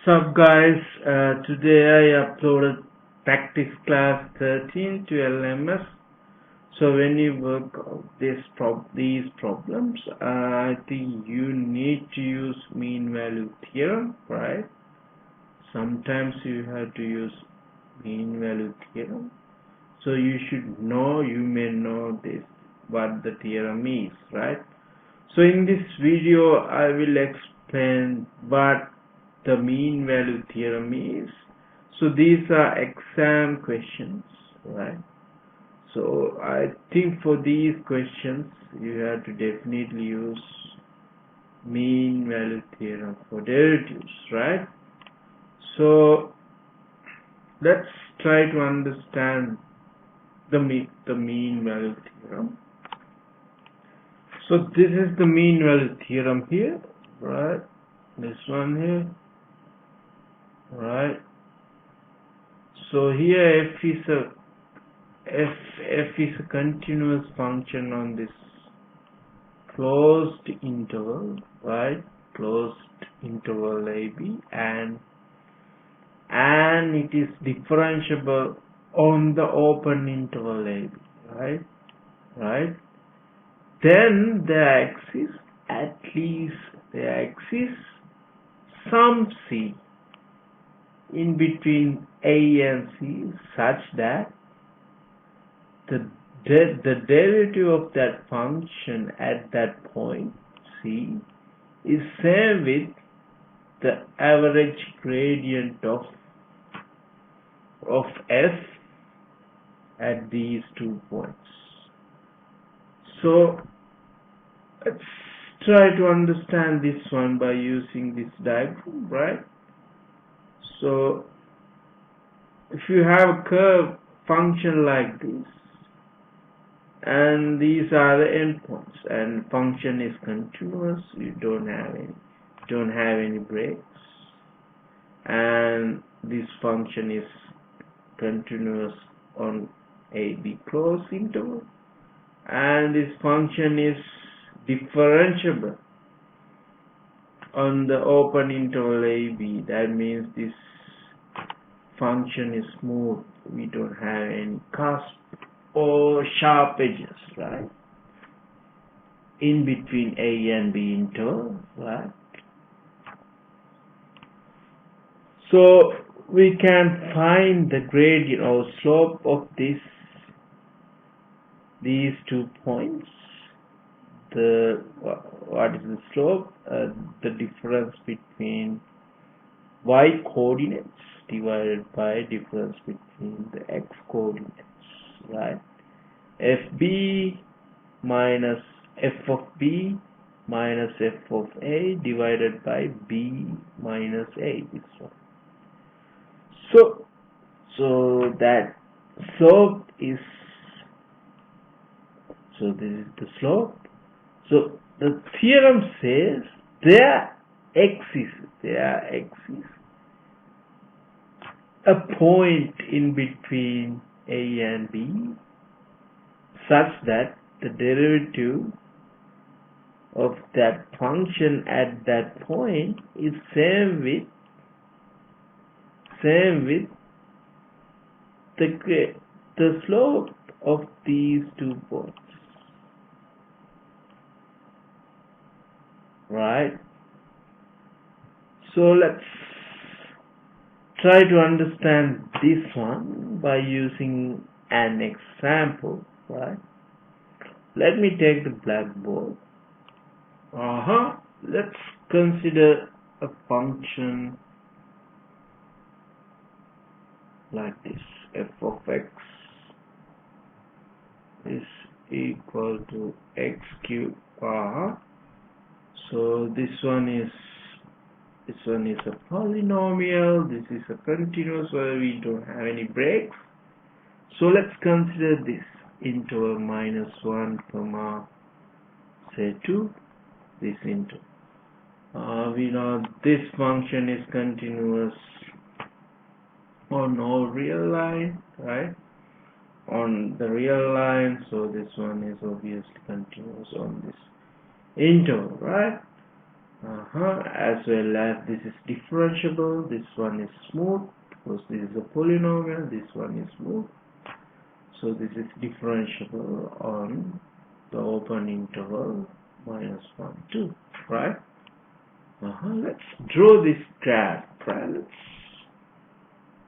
Sup guys, today I uploaded practice class 13 to LMS. So when you work out these problems, I think you need to use mean value theorem, right? Sometimes you have to use mean value theorem. So you may know this, what the theorem is, right? So in this video, I will explain what the mean value theorem is. So these are exam questions, right? So I think for these questions you have to definitely use mean value theorem for derivatives, right? So let's try to understand the mean value theorem. So this is the mean value theorem here, right? This one here, right? So here f is a continuous function on this closed interval, right? Closed interval AB, and it is differentiable on the open interval AB, right? Right? Then there exists some C in between A and C such that the derivative of that function at that point C is same with the average gradient of f at these 2 points. So let's try to understand this one by using this diagram, right? So if you have a curve function like this, and these are the endpoints, and function is continuous, you don't have any breaks, and this function is continuous on AB closed interval, and this function is differentiable on the open interval AB. That means this function is smooth. We don't have any cusp or sharp edges, right? In between A and B interval, right? So we can find the gradient or slope of these 2 points. What is the slope? The difference between y coordinates divided by difference between the x coordinates, right? FB minus f of B minus f of A divided by B minus A, this one. So that slope is, so this is the slope. So the theorem says there exists a point in between A and B such that the derivative of that function at that point is same with the slope of these 2 points, right? So let's try to understand this one by using an example, right? Let me take the blackboard. Let's consider a function like this. F of x is equal to x cubed. So this one is a polynomial. This is a continuous where we don't have any breaks. So let's consider this interval -1, say 2. This interval. We know this function is continuous on all real line, right? On the real line, so this one is obviously continuous on this interval, right? As well as this is differentiable, this one is smooth because this is a polynomial, this one is smooth, so this is differentiable on the open interval -1, 2, right? Let's draw this graph, right?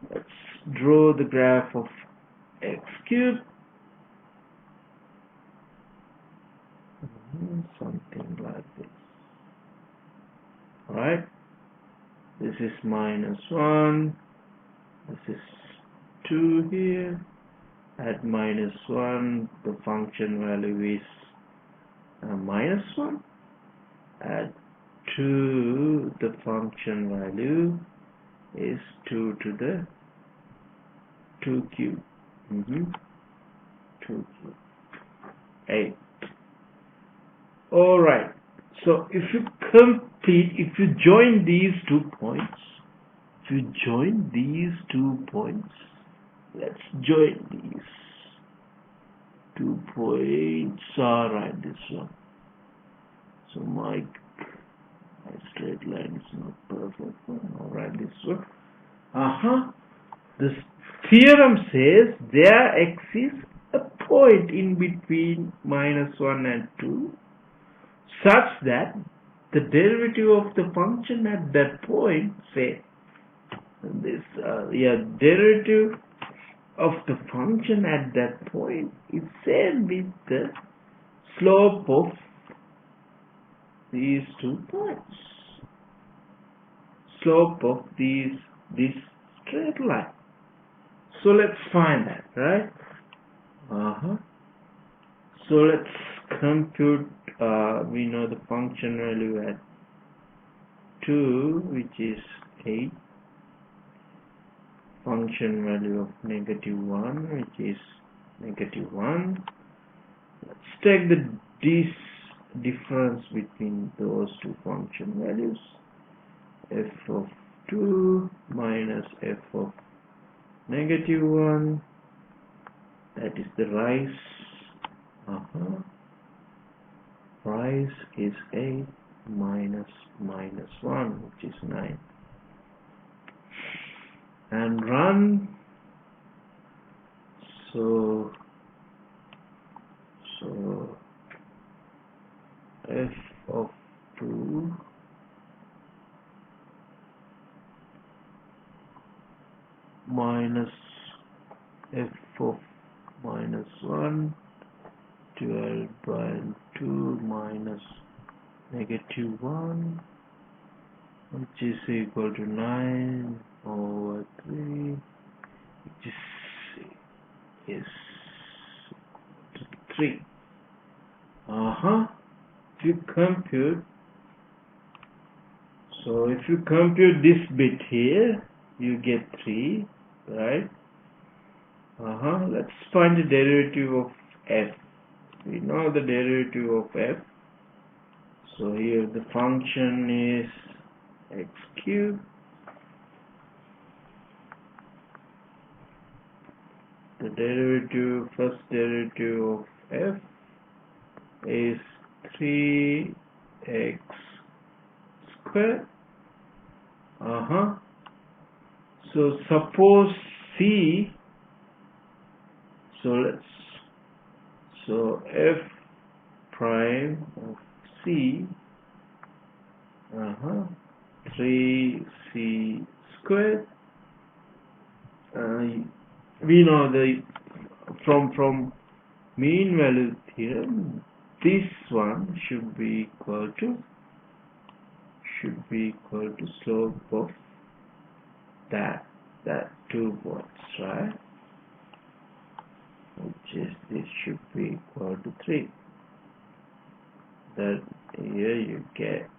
Let's draw the graph of x cubed, something like this. Right, this is -1, this is 2 here. At -1 the function value is -1. At 2 the function value is 2 to the 2 cube. 2 cube 8. Alright, so if you join these 2 points, let's join these 2 points. Alright, this one. So my straight line is not perfect. Alright, this one. This theorem says there exists a point in between -1 and 2 such that the derivative of the function at that point, say this derivative of the function at that point is same with the slope of these 2 points, slope of this straight line. So let's find that, right? So let's compute. We know the function value at 2, which is 8. Function value of -1, which is -1. Let's take this difference between those 2 function values. F of 2 minus f of -1. That is the rise. Rise is 8 minus -1, which is 9. And run. So f of 2 minus f of -1 divided by 2 minus -1, which is equal to 9 over 3, which is 3. If you compute, so if you compute this bit here, you get 3, right? Let's find the derivative of f. We know the derivative of f. So here the function is x cubed. The first derivative of f is 3x squared. So suppose c, so f prime of c, 3c squared. We know from mean value theorem, this one should be equal to slope of that 2 points, right? Which is, this should be equal to 3. That here you get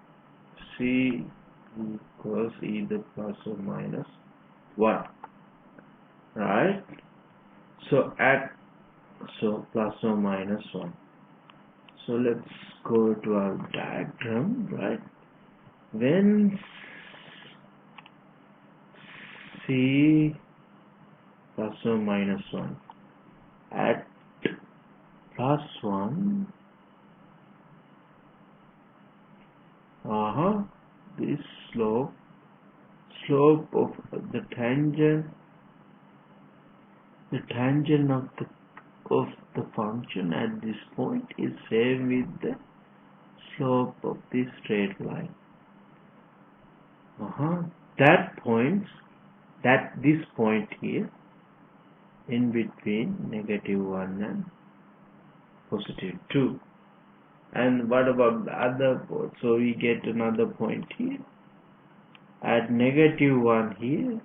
c equals either plus or minus 1, right? So plus or minus 1. So let's go to our diagram, right? When c plus or minus 1, at plus 1, this slope of the tangent of the function at this point is same with the slope of this straight line. This point here in between -1 and +2. And what about the other point? So we get another point here at -1 here,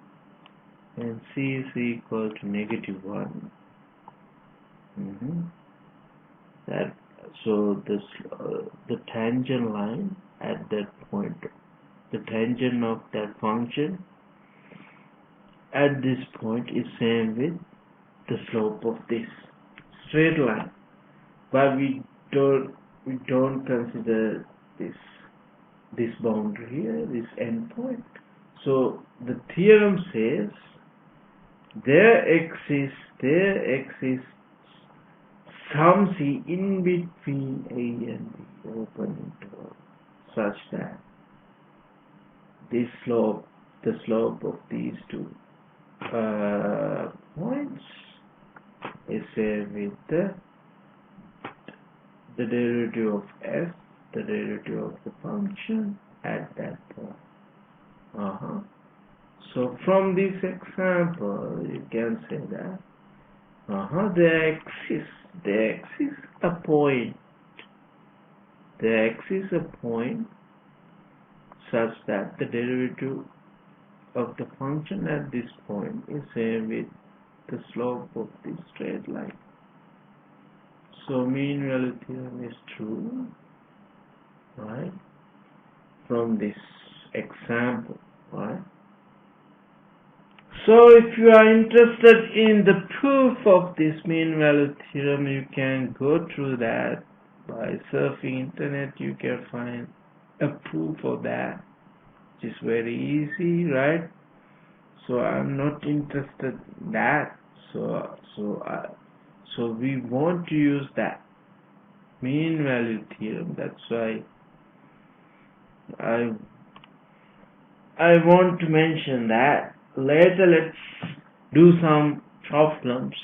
and c is equal to -1. So the tangent line at that point, the tangent of that function at this point is same with the slope of this straight line, but we don't consider this boundary here, this endpoint. So the theorem says there exists some c in between a and b, open interval, such that the slope of these two points is same with the derivative of f, the derivative of the function at that point. So from this example, you can say that there exists a point such that the derivative of the function at this point is same with the slope of this straight line. So mean value theorem is true, right, from this example, right? So if you are interested in the proof of this mean value theorem, you can go through that by surfing internet. You can find a proof of that, which is very easy, right? So I'm not interested in that. So we want to use that mean value theorem. That's why I want to mention that. Later, let's do some problems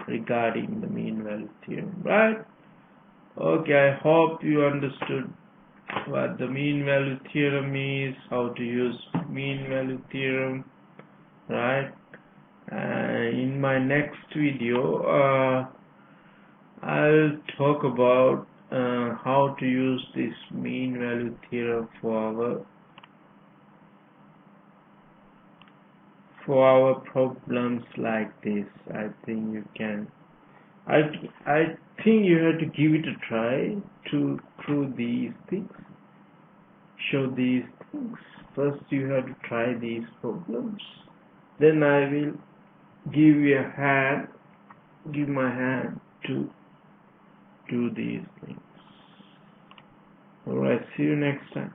regarding the mean value theorem, right? Okay, I hope you understood what the mean value theorem is, how to use mean value theorem, right? In my next video, I'll talk about how to use this mean value theorem for our problems like this. I think you can. I think you have to give it a try to prove these things, show these things. First, you have to try these problems. Then I will give my hand to do these things. Alright, see you next time.